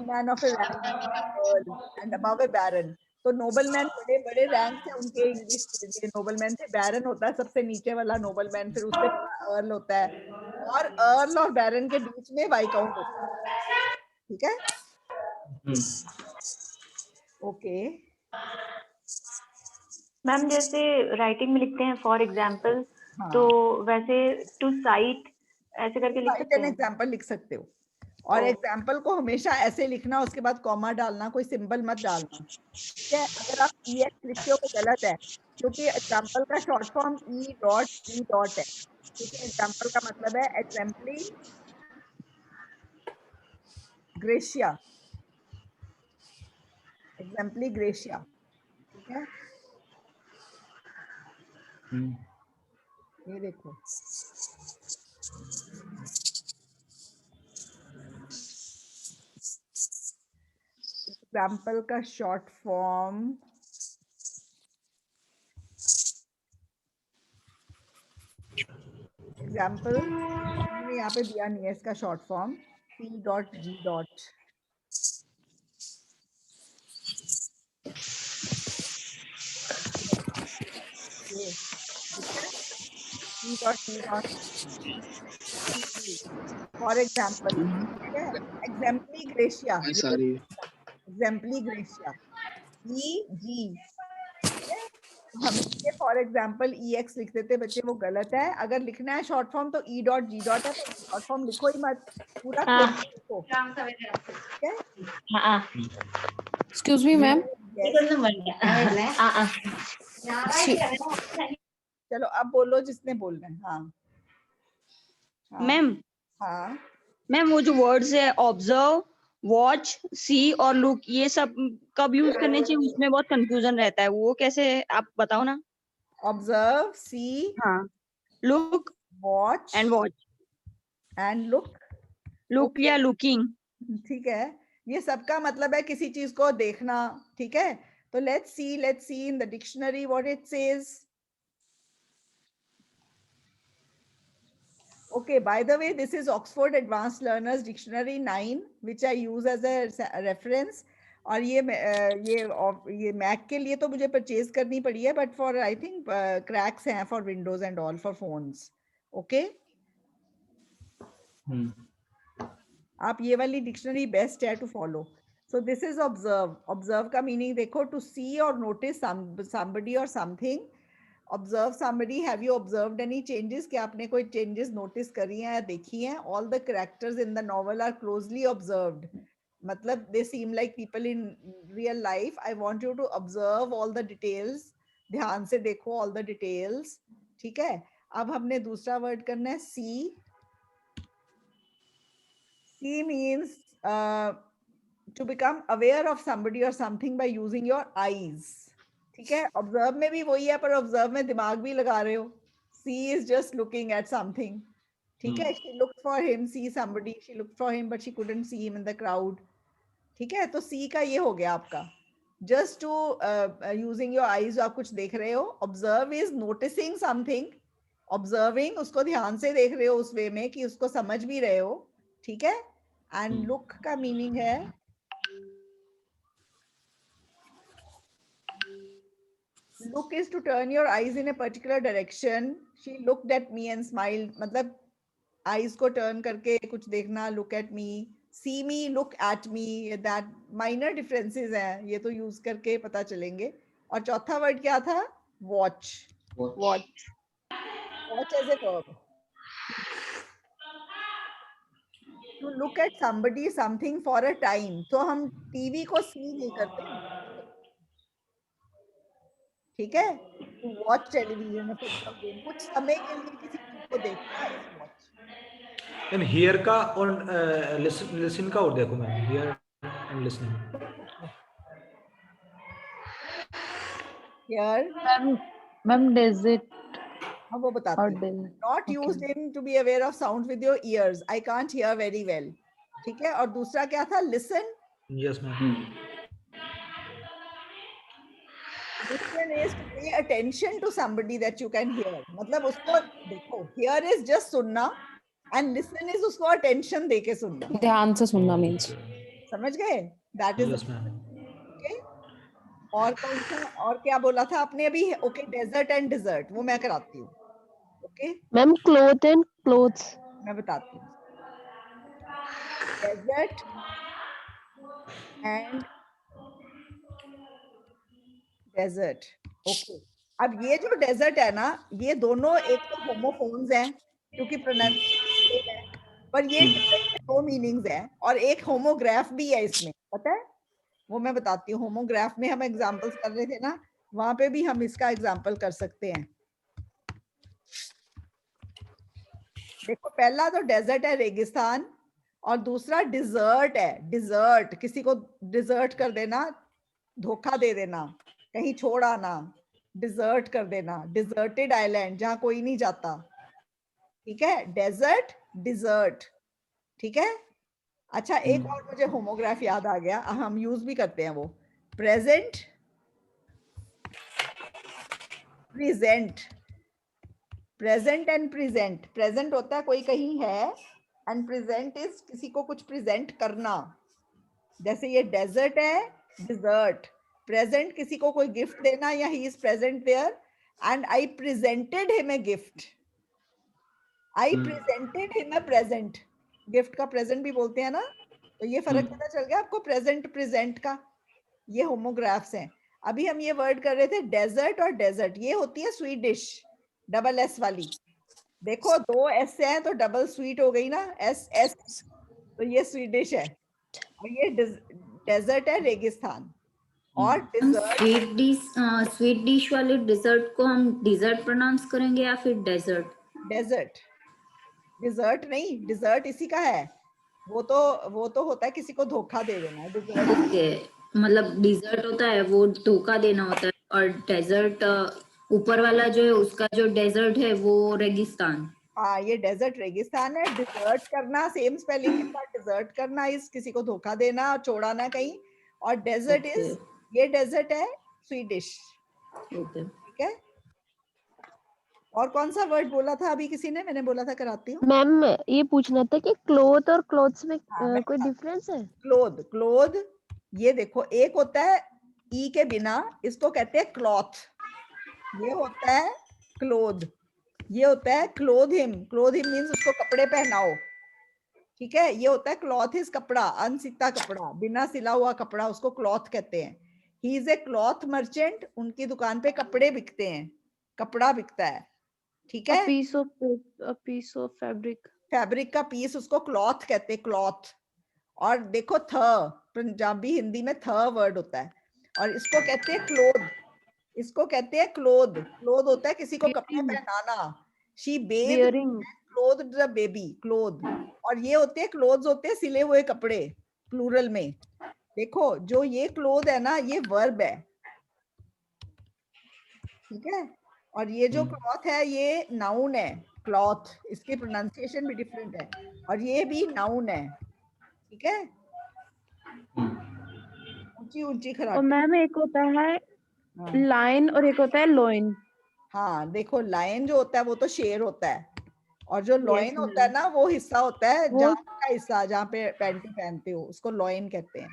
man of a rank and above a baron. तो नोबलमैन बड़े बड़े रैंक से उनके इंग्लिश के नोबलमैन थे, बैरन होता है सबसे नीचे वाला नोबलमैन, फिर उससे अर्ल होता है, और अर्ल और बैरन के बीच में वाइकाउंट होता है, ठीक है, ओके। मैम जैसे राइटिंग में लिखते हैं फॉर एग्जाम्पल, तो वैसे टू साइट ऐसे करके लिख सकते हैं, एग्जाम्पल लिख सकते हो। और एग्जाम्पल को हमेशा ऐसे लिखना, उसके बाद कॉमा डालना, कोई सिंबल मत डालना, ठीक है। अगर आप EX लिखते हो तो गलत है, क्योंकि एग्जाम्पल का शॉर्ट फॉर्म E.E. है, ठीक है। एग्जाम्पल का मतलब है एग्जाम्पली ग्रेशिया, ठीक है। ये देखो, एग्जाम्पल का शॉर्ट फॉर्म एग्जाम्पल मैंने यहाँ पे दिया नहीं है इसका short form C.G. For example एग्जाम्पली gratia, एग्जाम्पली gratia EG, हम ये फॉर एग्जाम्पल EX लिख देते बच्चे, वो गलत है। अगर लिखना है शॉर्ट फॉर्म तो E.G. है, तो शॉर्ट फॉर्म लिखो ही मत, पूरा लिखो। एक्सक्यूज मी मैम, चलो अब बोलो जिसने बोलना है। हाँ मैम, हाँ मैम वो जो वर्ड्स है ऑब्जर्व, वॉच, सी और लुक, ये सब कब यूज करने चाहिए, उसमें बहुत कंफ्यूजन रहता है, वो कैसे आप बताओ ना। ऑब्जर्व, सी, हाँ, लुक, वॉच एंड लुक या लुकिंग। ठीक है, ये सबका मतलब है किसी चीज को देखना। ठीक है, तो let's see in the dictionary what it says. Okay, by the way, this is Oxford Advanced Learners Dictionary 9, which I use as a reference. और ये मैक के लिए तो मुझे परचेज करनी पड़ी है, but for I think cracks हैं for Windows and all for phones. Okay, आप ये वाली डिक्शनरी बेस्ट है to follow. So this is observe. Observe का मीनिंग देखो, टू सी और notice somebody or something। Observe somebody, have you observed any changes? क्या आपने कोई changes notice करी हैं या देखी हैं? All the characters in the novel are closely observed. मतलब they seem like people in real life. I want you to observe all the details. ध्यान से देखो all the details. ठीक है, अब हमने दूसरा word करना है see. See means to become aware of somebody or something by using your eyes. ठीक है, ऑब्जर्व में भी वही है, पर ऑब्जर्व में दिमाग भी लगा रहे हो। See is just looking at something. ठीक है, she looked for him, see somebody, she looked for him but she couldn't see him in the crowd. ठीक है, तो सी का ये हो गया आपका, just to using your eyes, आप कुछ देख रहे हो। Observe is noticing something, observing उसको ध्यान से देख रहे हो उस वे में कि उसको समझ भी रहे हो। ठीक है, एंड लुक का मीनिंग है look is to turn your eyes in a particular direction. She looked at me and smiled, मतलब eyes को turn करके कुछ देखना, look at me, see me, look at me, that minor differences हैं, ये तो use करके पता चलेंगे। और चौथा word क्या था? watch as a verb, to look at somebody something for a time। तो हम टीवी को see नहीं करते, ठीक है, वॉच टेलीविजन, फुटबॉल गेम, कुछ समय के लिए किसी चीज को देखना इज वॉच। मैम हियर का और लिसन का और देखो ma'am, here and listening. Here ma'am does it, हाँ वो बताती हूँ। Not used in to be aware of sound with your ears, I can't hear very well. ठीक है, और दूसरा क्या था? Listen. Yes ma'am. Listen is to pay attention to somebody that you can hear. मतलब उसको देखो, hear is just सुनना and listen is उसको attention देके सुनना, ध्यान से सुनना मीन्स। समझ गए? That is okay. और कौन सा, और क्या बोला था आपने अभी? Okay, desert and dessert, वो मैं कराती हूँ। Okay, ma'am cloth and clothes, मैं बताती हूँ। Desert and desert. ओके, अब ये जो डेजर्ट है ना, ये दोनों एक तो होमोफोन्स हैं क्योंकि प्रोनाउंसिएशन है, पर ये दो मीनिंग्स हैं, और एक होमोग्राफ भी है इसमें, पता है? वो मैं बताती हूँ। होमोग्राफ में हम एग्जांपल्स कर रहे थे ना, वहां पे भी हम इसका एग्जांपल कर सकते हैं। देखो, पहला तो डेजर्ट है, रेगिस्तान, और दूसरा डिजर्ट है। डिजर्ट, किसी को डिजर्ट कर देना, धोखा दे देना, कहीं छोड़ आना, डिजर्ट कर देना, डिजर्टेड आइलैंड, जहां कोई नहीं जाता, ठीक है, डेजर्ट, डिजर्ट, ठीक है। अच्छा, एक और मुझे होमोग्राफ याद आ गया, हम यूज भी करते हैं वो, present, present, present and present. Present होता है कोई कहीं है, एंड प्रेजेंट इज किसी को कुछ प्रेजेंट करना, जैसे ये डेजर्ट है, डिजर्ट। प्रेजेंट किसी को कोई गिफ्ट देना, या ही is present there and I presented him a gift, I presented him a present. Gift का प्रेजेंट भी बोलते हैं ना, तो ये फर्क पता चल गया आपको प्रेजेंट प्रेजेंट का। ये होमोग्राफ्स हैं। अभी हम ये वर्ड कर रहे थे डेजर्ट और डेजर्ट, ये होती है स्वीट डिश, डबल एस वाली। देखो 2 एस से हैं तो डबल स्वीट हो गई ना, एस एस, तो ये स्वीट डिश है, और ये डेजर्ट है, रेगिस्तान। और स्वीट डिश वाले डिजर्ट को हम डिजर्ट प्रोनाउंस करेंगे या फिर डेजर्ट? डेजर्ट, डिजर्ट नहीं, डिजर्ट इसी का है, वो तो होता है किसी को धोखा दे देना, डिजर्ट। ओके, मतलब डिजर्ट होता है वो धोखा देना होता है, और डेजर्ट ऊपर वाला जो है उसका जो डेजर्ट है वो रेगिस्तान। हाँ, ये डेजर्ट रेगिस्तान है। डिजर्ट करना सेम स्पेलिंग के साथ, डिजर्ट करना इस किसी को धोखा देना, छोड़ाना कहीं, और डेजर्ट इज, ये डेजर्ट है स्वीडिश, ठीक है। और कौन सा वर्ड बोला था अभी किसी ने, मैंने बोला था, कराती हूँ मैम। ये पूछना था कि क्लोथ और क्लोथ्स में कोई डिफरेंस है? क्लोथ, क्लोथ, ये देखो, एक होता है ई के बिना, इसको कहते हैं क्लॉथ, ये होता है क्लोथ, ये होता है cloth him. Cloth him means उसको कपड़े पहनाओ, ठीक है। ये होता है क्लॉथ इज कपड़ा, अनसिता कपड़ा, बिना सिला हुआ कपड़ा, उसको क्लॉथ कहते हैं। He is a cloth merchant, उनकी दुकान पे कपड़े बिकते हैं, कपड़ा बिकता है, ठीक है। a piece of fabric, fabric का पीस, उसको क्लॉथ कहते हैं, क्लॉथ। और देखो थ, पंजाबी हिंदी में थ वर्ड होता है, और इसको कहते हैं क्लोथ, इसको कहते हैं क्लोथ। क्लोथ होता है किसी को कपड़े पहनाना, she bade cloth the baby, cloth. और ये होते हैं क्लोथ्स, होते हैं सिले हुए कपड़े, प्लूरल में। देखो जो ये क्लोथ है ना, ये वर्ब है, ठीक है। और ये जो क्लॉथ है ये नाउन है, क्लॉथ, इसकी प्रोनाउंसिएशन भी डिफरेंट है, और ये भी नाउन है, ठीक है। ऊंची ऊंची खराटी। और मैम एक होता है लाइन और एक होता है लॉइन। हाँ देखो, लायन जो होता है वो तो शेर होता है, और जो लॉइन होता है ना, वो हिस्सा होता है, जांघ का हिस्सा, जहाँ पे पैंटी पहनते हो, उसको लॉइन कहते हैं।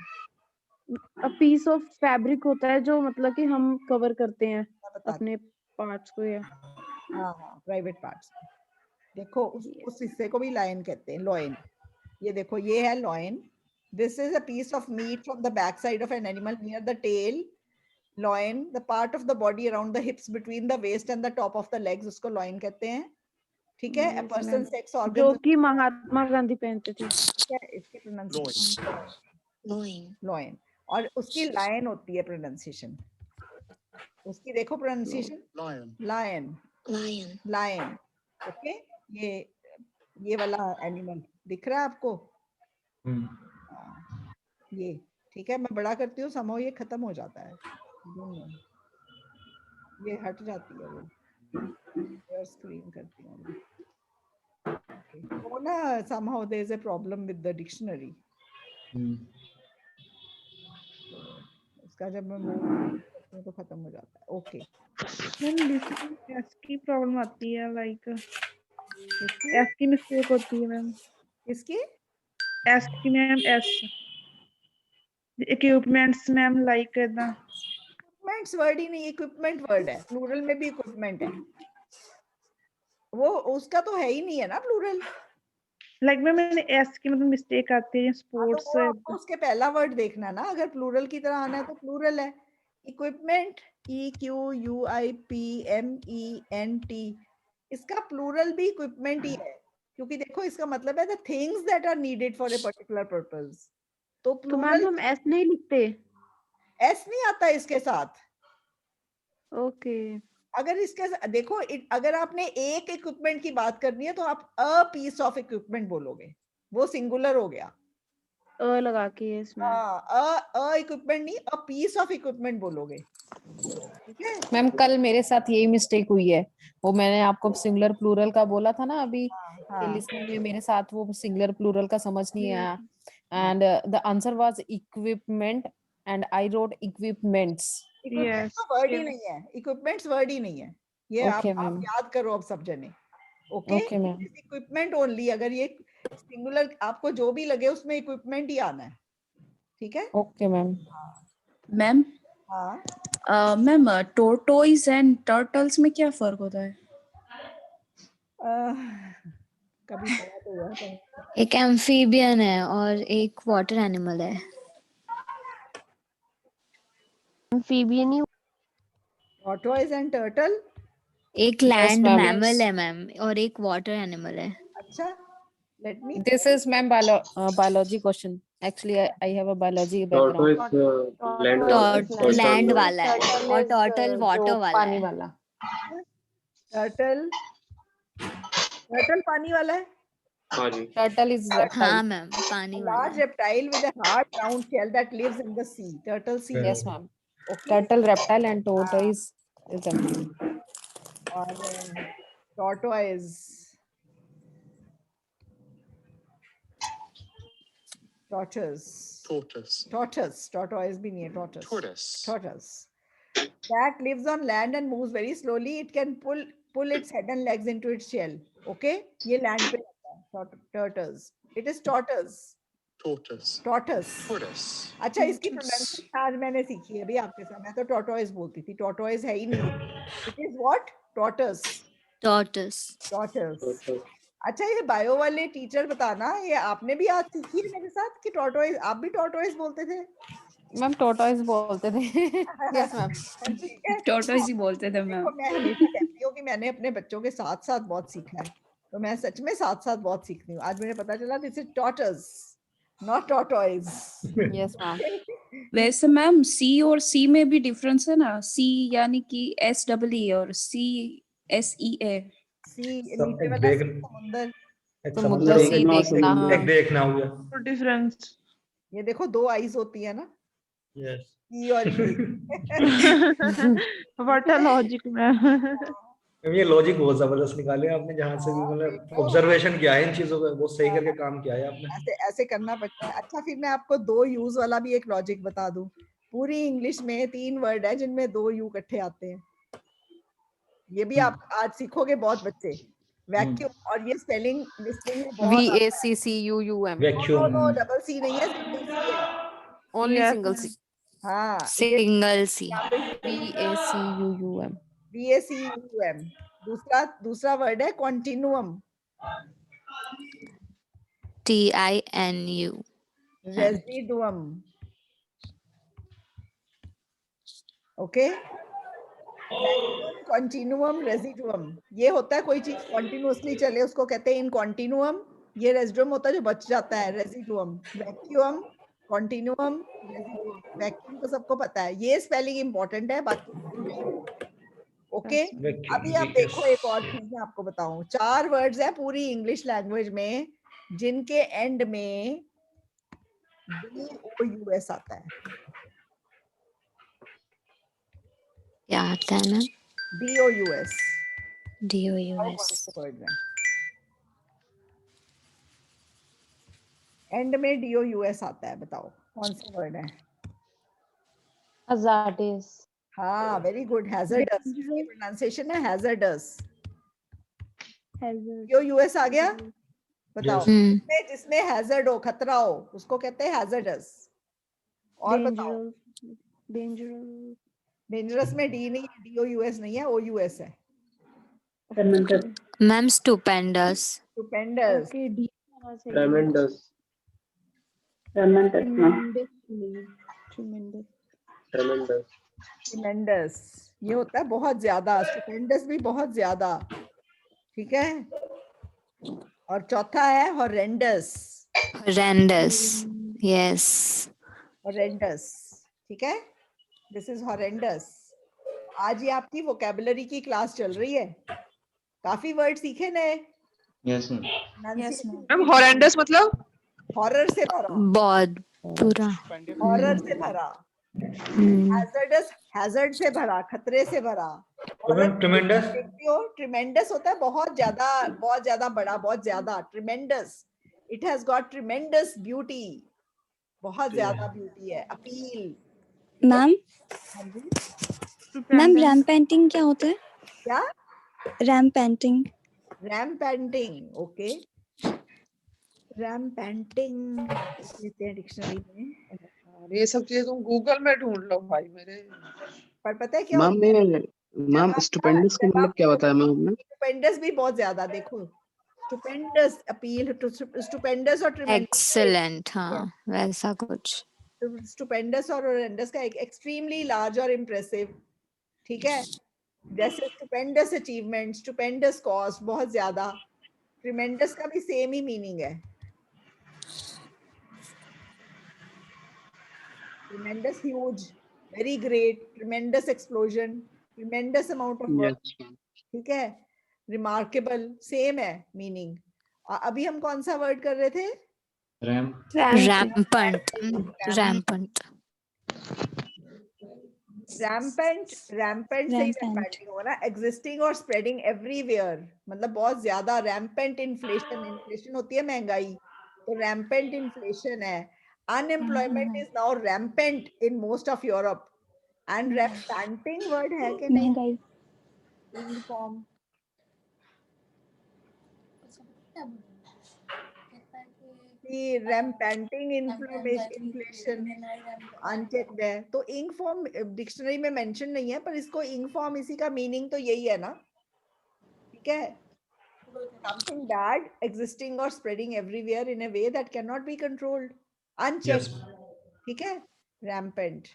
अ पीस ऑफ फैब्रिक होता है जो मतलब कि हम कवर करते हैं अपने पार्ट्स को, या हाँ प्राइवेट पार्ट्स। देखो उस हिस्से को भी लाइन कहते हैं, लॉइन। ये देखो, ये है loin. This is a piece of meat from the back side of an animal near the tail. Loin, the part of the body around the hips between the waist and the top of the legs, उसको loin कहते हैं, ठीक है। A person sex organ, जो कि महात्मा गांधी पहनते थे, ठीक है। इसकी प्रोनाउंसिएशन लॉइन, और उसकी लायन होती है प्रोनाउंसिएशन, उसकी देखो pronunciation, lion, lion, lion, okay. ये वाला एनिमल दिख रहा है आपको, ये, ठीक है। मैं बड़ा करती हूँ, समझो ये खत्म हो जाता है, ये हट जाती है, वो स्क्रीन करती हूँ वो ना, somehow there is a problem with the dictionary. उसका जब मैं मूव करती हूँ तो खत्म हो जाता है, ओके। मैम एस की प्रॉब्लम आती है, लाइक एस की मिस्टेक होती है मैम। किसकी? एस की ma'am, S equipments ma'am, like the equipments word ही नहीं, इक्विपमेंट वर्ड है, प्लूरल में भी इक्विपमेंट है, वो उसका तो है ही नहीं है ना प्लूरल। लाइक मैंने एस की मतलब मिस्टेक आती है, स्पोर्ट्स। तो उसके पहला वर्ड देखना ना, अगर प्लूरल की तरह आना है तो प्लूरल है। इक्विपमेंट, EQUIPMENT, इसका प्लूरल भी इक्विपमेंट ही है, क्योंकि देखो इसका मतलब है the things that are needed for a particular purpose. तो प्लूरल हम एस नहीं लिखते, एस नहीं आता इसके साथ, ओके। अगर इसके देखो, अगर आपने एक इक्विपमेंट की बात करनी है तो आप अ पीस ऑफ इक्विपमेंट बोलोगे, वो सिंगुलर हो गया, लगा के है इसमें। हाँ, इक्विपमेंट नहीं, अ पीस ऑफ इक्विपमेंट बोलोगे, ठीक है। मैम कल मेरे साथ यही मिस्टेक हुई है, वो मैंने आपको सिंगुलर प्लूरल का बोला था ना अभी, कि लिसनिंग में मेरे साथ वो सिंगुलर प्लूरल का समझ नहीं आया, and the answer was equipment and I wrote equipments. Equipments word ही नहीं है, इक्विपमेंट्स वर्ड ही नहीं है ये। आप याद करो अब सब जने, ओके मैम। इक्विपमेंट ओनली, अगर ये सिंगुलर आपको जो भी लगे उसमें इक्विपमेंट ही आना है, ठीक है। Okay ma'am. मैम हाँ मैम टोर्टोइज एंड टर्टल्स में क्या फर्क होता है? कभी पढ़ा तो हुआ है। एक एम्फीबियन है और एक वाटर एनिमल है। Amphibian he. Tortoise and turtle एक लैंड मैमल है मैम और एक वाटर एनिमल है। अच्छा, let me this is ma'am biology question, actually I have a biology background. Land वाला है और टर्टल वाटर वाला पानी है। वाला। टर्टल पानी वाला है। हाँ जी। Turtle is reptile. हाँ मैम, पानी वाला large reptile with a hard round shell that lives in the sea. Turtle sea. Yes ma'am. Turtle reptile and tortoise is reptile. और tortoise tortoise भी नहीं है, tortoise that lives on land and moves very slowly. It can pull its head and legs into its shell. Okay, ये land पे रहता है tortoise. It is tortoise. अच्छा, इसकी प्रोनाउंसिएशन आज मैंने सीखी है अभी आपके साथ। मैं तो tortoise बोलती थी, tortoise है ही नहीं। It is what? Tortoise. अच्छा, ये बायो वाले टीचर बताना, ये आपने भी आज सीखी है मेरे साथ कि टॉर्टोइज, आप भी टॉर्टोइज बोलते थे? मैम टॉर्टोइज बोलते थे। यस मैम, टॉर्टोइज ही बोलते थे मैम। मैं हमेशा कहती हूँ कि मैंने अपने बच्चों के साथ साथ बहुत सीखा है, तो मैं सच में साथ साथ बहुत सीखती हूँ। आज मुझे पता चला this is tortoise, not tortoise. Yes ma'am. वैसे मैम सी और सी में भी डिफरेंस है ना, सी यानी कि SEE और CSEA। नीचे वाला समुद्र सी देखना, एक देखना हो गया डिफरेंस। ये देखो दो आईज होती है ना। यस। ई और व्हाट अ लॉजिक में। ये लॉजिक बहुत जबरदस्त निकाले आपने, जहाँ से भी मतलब ऑब्जर्वेशन किया है इन चीजों का, बहुत सही करके काम किया है आपने। ऐसे करना पड़ता है। अच्छा, फिर मैं आपको 2 यूज वाला भी एक लॉजिक बता दूं। पूरी इंग्लिश में 3 वर्ड है जिनमें 2 यू इकट्ठे आते हैं। ये भी आप आज सीखोगे बहुत बच्चे। वैक्यूम, और ये स्पेलिंग लिस्टिंग में बहुत VACCUUM। Vacuum. No, double C नहीं है, सिंगल सी है। Only single C. हाँ, सिंगल सी। VACUUM। दूसरा वर्ड है कॉन्टिन्यूअम। TINU। रेसिडुअम। ओके, कॉन्टिन्यूअम, रेसिडुअम। ये होता है कोई चीज कॉन्टिन्यूअसली चले उसको कहते हैं इन कॉन्टिन्यूअम। ये रेसिडुअम होता है जो बच जाता है, रेसिडुअम। वैक्यूम, कॉन्टिन्यूअम, रेसिडुअम। वैक्यूम तो सबको पता है, ये स्पेलिंग इंपॉर्टेंट है, बाकी ओके। अभी आप देखो, एक और चीज मैं आपको बताऊं। 4 वर्ड्स है पूरी इंग्लिश लैंग्वेज में जिनके एंड में DOUS आता है। क्या आता है मैम? DOUS। एंड में DOUS आता है, बताओ कौन सा वर्ड है? Hazardous। हाँ, वेरी गुड, हैजर्डस। इसकी प्रोनाउंसिएशन है हैजर्डस। DOUS आ गया, बताओ। जिसमें हैजर्ड हो, खतरा हो, उसको कहते हैं हैजर्डस। और बताओ। डेंजरस में D नहीं है, DOUS नहीं है, OUS है। Ma'am stupendous. स्टुपेंडस। ट्रेमेंडस ये होता है बहुत ज्यादा, स्टुपेंडस भी बहुत ज्यादा, ठीक है। और चौथा है हॉरेंडस। यस, हॉरेंडस, ठीक है। This is horrendous. आज ये आपकी वोकैबुलरी की क्लास चल रही है, काफी वर्ड सीखे नए। यस मैम हॉरेंडस मतलब? हॉरर से भरा, बहुत बुरा। हॉरर से भरा, हैजर्डस, हैजर्ड से भरा, खतरे से भरा। ट्रिमेंडस, देखते हो ट्रिमेंडस होता है बहुत ज्यादा बड़ा, बहुत ज्यादा। Tremendous, it has got tremendous beauty, बहुत ज्यादा ब्यूटी है। अपील। मैम रैम्पेंटिंग क्या होता है? क्या? रैम्पेंटिंग। रैम्पेंटिंग, ओके। रैम्पेंटिंग लेते हैं डिक्शनरी में। ये सब चीजें तुम गूगल में ढूंढ लो भाई मेरे। पर पता है क्या मैम होता है? मैम स्टुपेंडस का मतलब क्या बताया मैम आपने? स्टुपेंडस भी बहुत ज्यादा, देखो स्टुपेंडस, अपील टू स्टुपेंडस और ट्रिमेंडस। एक्सीलेंट, हाँ वैसा कुछ। स्टुपेंडस और होरेंडस का एक्सट्रीमली लार्ज और इम्प्रेसिव, ठीक है। जैसे स्टुपेंडस अचीवमेंट, स्टुपेंडस कॉस्ट, बहुत ज्यादा। ट्रिमेंडस का भी सेम ही मीनिंग है। Tremendous, huge, very great, tremendous explosion, tremendous amount of work, ठीक है। रिमार्केबल, सेम है मीनिंग। अभी हम कौन सा वर्ड कर रहे थे? रैम्पेंट। रैम्पेंट रैम्पेंट, रैम्पेंट से ही रैम्पेंटिंग होगा ना। एग्जिस्टिंग और स्प्रेडिंग एवरीवेयर, मतलब बहुत ज्यादा। रैम्पेंट इन्फ्लेशन, इन्फ्लेशन होती है महंगाई, तो रैम्पेंट इन्फ्लेशन है। Unemployment is now rampant in most of Europe. And rampanting word है कि नहीं? महंगाई। यूनिफॉर्म, रैम्पेंटिंग इन्फ्लेशन अनचेक्ड है, तो इंक फॉर्म डिक्शनरी में मेंशन नहीं है, पर इसको इंक फॉर्म, इसी का मीनिंग तो यही है ना, ठीक है। something bad existing or spreading everywhere in a way that cannot be controlled, unchecked, ठीक है। rampant,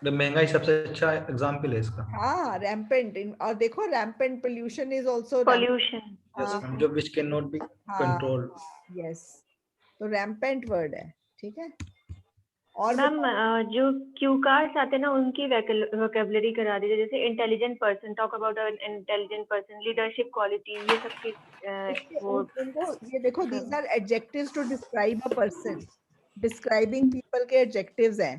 महंगाई सबसे अच्छा एग्जांपल है इसका। हाँ rampant और देखो rampant pollution is also pollution, जो which cannot be controlled, yes, तो rampant word है, ठीक है। और मैम जो क्यू कार्ड्स आते हैं ना, उनकी वोकैबुलरी करा दीजिए। जैसे intelligent person, talk about a intelligent person, leadership quality, ये सब की उनको ये देखो, these are adjectives to describe a person, describing people के adjectives हैं,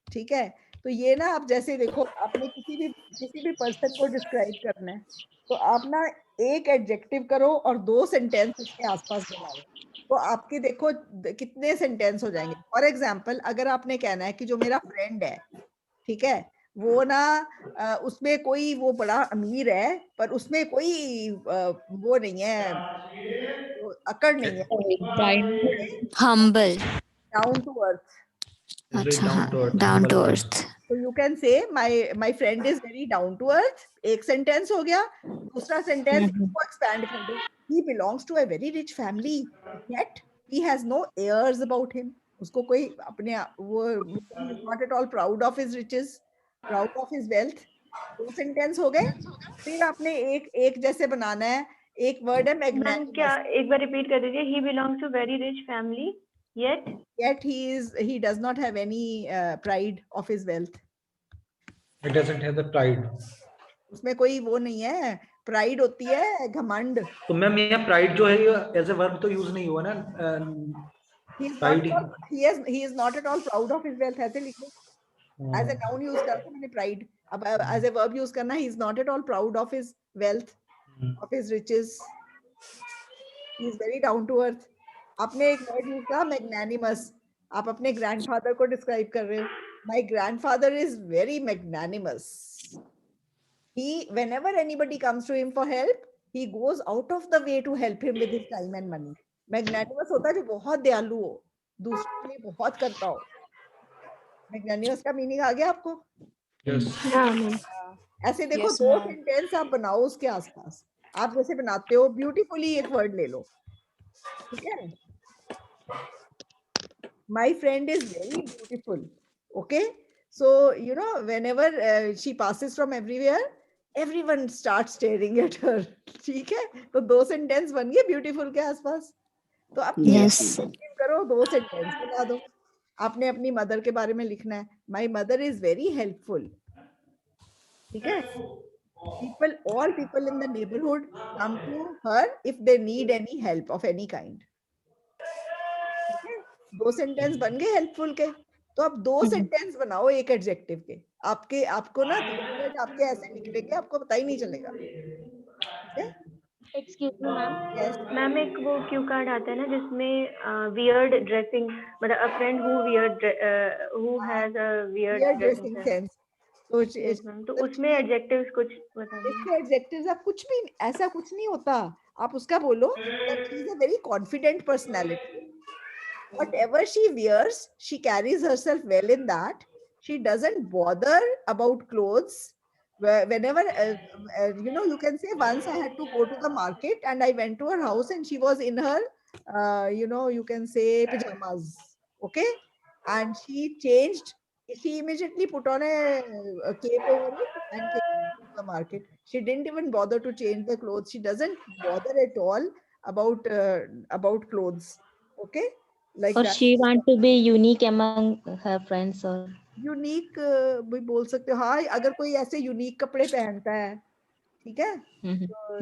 ठीक है। तो ये ना आप जैसे देखो, आपने किसी भी पर्सन को डिस्क्राइब करना है, तो आप ना एक एडजेक्टिव करो और 2 सेंटेंस उसके आसपास बनाओ, तो आपके देखो कितने सेंटेंस हो जाएंगे। फॉर एग्जाम्पल, अगर आपने कहना है कि जो मेरा फ्रेंड है, ठीक है, वो ना उसमें कोई, वो बड़ा अमीर है पर उसमें कोई वो नहीं है, अकड़ नहीं है, हम्बल, डाउन टू अर्थ। अच्छा, down to earth. So you can say my friend is very down to earth, एक सेंटेंस हो गया। दूसरा सेंटेंस को एक्सपैंड कर दो, he belongs to a very rich family yet he has no heirs about him, उसको कोई अपने वो he is not at all proud of his riches, proud of his wealth। 2 sentence हो गए। फिर आपने एक जैसे बनाना है, एक वर्ड है मैग्नेनिमस। क्या एक बार रिपीट कर दीजिए? he belongs to very rich family yet he does not have any pride of his wealth, it doesn't have the pride, उसमें कोई वो नहीं है, प्राइड होती है घमंड। तो मैम ये प्राइड जो है ये एज ए वर्ब तो यूज नहीं हुआ ना। he is not at all proud of his wealth, ऐसे लिखो। एज ए नाउन यूज करते मैंने प्राइड, अब एज ए वर्ब यूज करना, he is not at all proud of his wealth, of his riches, he is very down to earth। आपने एक word use करा magnanimous, आप अपने ग्रैंडफादर को डिस्क्राइब कर रहे हो, my grandfather is very magnanimous, he whenever anybody comes to him for help he goes out of the way to help him with his time and money। magnanimous होता है जो बहुत दयालु हो, दूसरों के लिए बहुत करता हो। magnanimous का मीनिंग आ गया आपको? ऐसे देखो, 2 सेंटेंस आप बनाओ उसके आसपास, आप जैसे बनाते हो ब्यूटीफुली एक वर्ड ले लो, ठीक है। my friend is very beautiful, okay, so you know whenever she passes from everywhere everyone starts staring at her, ठीक है। तो 2 सेंटेंस बन गए ब्यूटीफुल के आसपास। तो आप करो, 2 सेंटेंस बना दो। आपने अपनी मदर के बारे में लिखना है, my mother is very helpful, ठीक है। all people in the neighborhood come to her if they need any help of any kind। 2 sentence बन गए हेल्पफुल के। तो अब 2 सेंटेंस बनाओ एक एडजेक्टिव के। आपको ना 2 मिनट आपके ऐसे निकलेंगे, आपको पता ही नहीं चलेगा। ठीक है? Excuse me ma'am. Yes ma'am एक वो क्यू कार्ड आता है ना जिसमें वियर्ड ड्रेसिंग, मतलब अ friend who has a weird dressing sense. तो यस मैम, तो उसमें एडजेक्टिव्स कुछ बता दीजिए। इसके एडजेक्टिव्स आप कुछ भी, ऐसा कुछ नहीं होता। आप उसका बोलो that she is a very confident personality. Whatever she wears, she carries herself well in that. She doesn't bother about clothes. Whenever, you can say once I had to go to the market and I went to her house and she was in her, you can say pajamas. Okay. And she changed. She immediately put on a cape over it and came to the market. She didn't even bother to change the clothes. She doesn't bother at all about clothes. Okay. Like Or that. she want to be unique among her friends or unique भी बोल सकते हो। हाँ, अगर कोई ऐसे unique कपड़े पहनता है, ठीक है, तो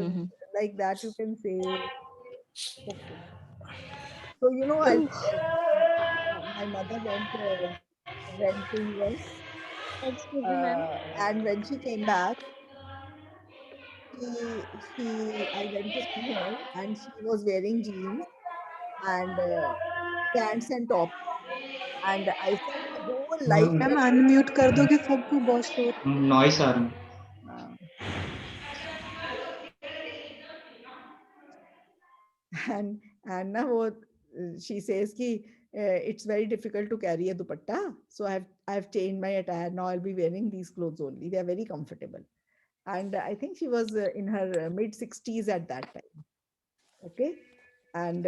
like that you can say. Okay, so my mother went to US, excuse me ma'am. and when she came back, I went to see her and she was wearing jeans and pants and top, and I said my whole life ma'am unmute कर दोगे सबको, बहुत शोर। Noise आ रहा है। and now she says ki it's very difficult to carry a dupatta, so I've changed my attire. Now I'll be wearing these clothes only. They are very comfortable. And I think she was in her mid 60s at that time. Okay. And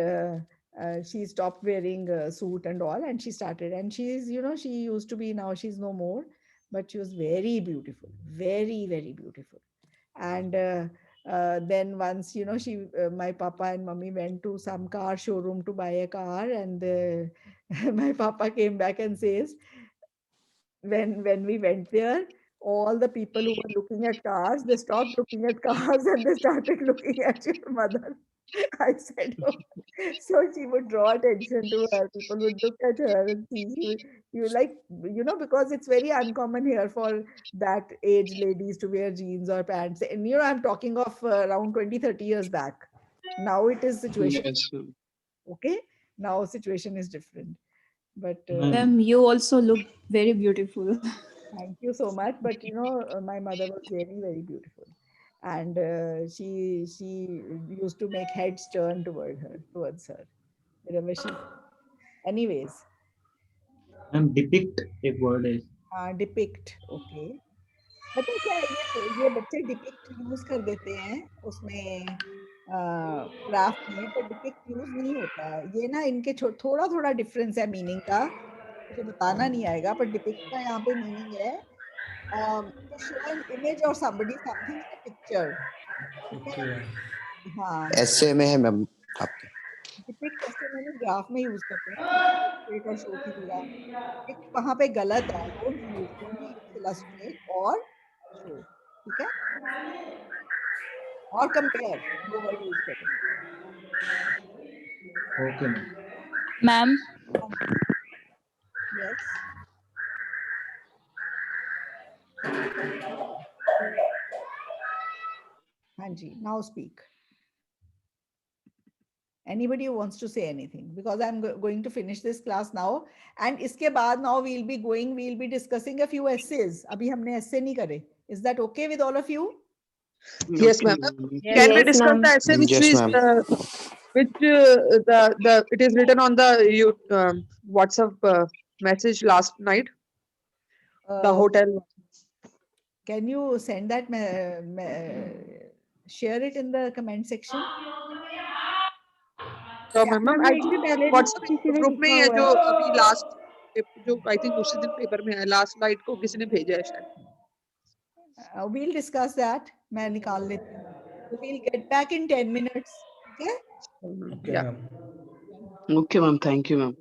she stopped wearing a suit and all, and she started, and she's, she used to be, now she's no more, but she was very beautiful, very, very beautiful. And then once, my papa and mummy went to some car showroom to buy a car, and my papa came back and says, when we went there, all the people who were looking at cars, they stopped looking at cars and they started looking at your mother. I said, oh. So she would draw attention to her. People would look at her and see you like, because it's very uncommon here for that age ladies to wear jeans or pants. And I'm talking of around 20-30 years back. Now it is situation. Yes. Okay. Now situation is different. But Ma'am, you also look very beautiful. thank you so much. But my mother was very, very beautiful, and she used to make heads turn towards her wherever she. Anyways. Depict एक word है। हाँ, depict. Okay, पता है क्या, ये बच्चे depict use कर देते हैं उसमें क्राफ्ट में, पर डिपिक्ट यूज नहीं होता है। ये ना इनके थोड़ा थोड़ा डिफरेंस है मीनिंग का, मुझे बताना नहीं आएगा, पर डिपिक्ट का यहाँ पे मीनिंग है to show an image or somebody something in a picture. Okay. हाँ, ऐसे में है मैम आपके। डिपिक्ट ऐसे मैंने ग्राफ में यूज करते हैं, एक और शो की तरह। एक वहां पे गलत है, डोंट यूज इलस्ट्रेट और शो, ठीक है, और कंपेयर, दो वर्ड यूज करें। Okay ma'am. यस, हाँ जी, now speak. Anybody who wants to say anything, because I'm going to finish this class now, and इसके बाद now we'll be discussing a few essays. अभी हमने essay नहीं करे. Is that okay with all of you? Yes, ma'am. Can we discuss the essay which Yes, is ma'am. it is written on the WhatsApp message last night? The hotel. Can you send that? Share it in the comment section. तो ma'am actually WhatsApp group में है जो अभी last, जो I think उसी दिन paper में है, लास्ट नाइट को किसी ने भेजा है शायद। We'll discuss that. मैं निकाल लेती हूँ. We'll get back in 10 minutes. Okay? Okay, ma'am. Thank you, ma'am.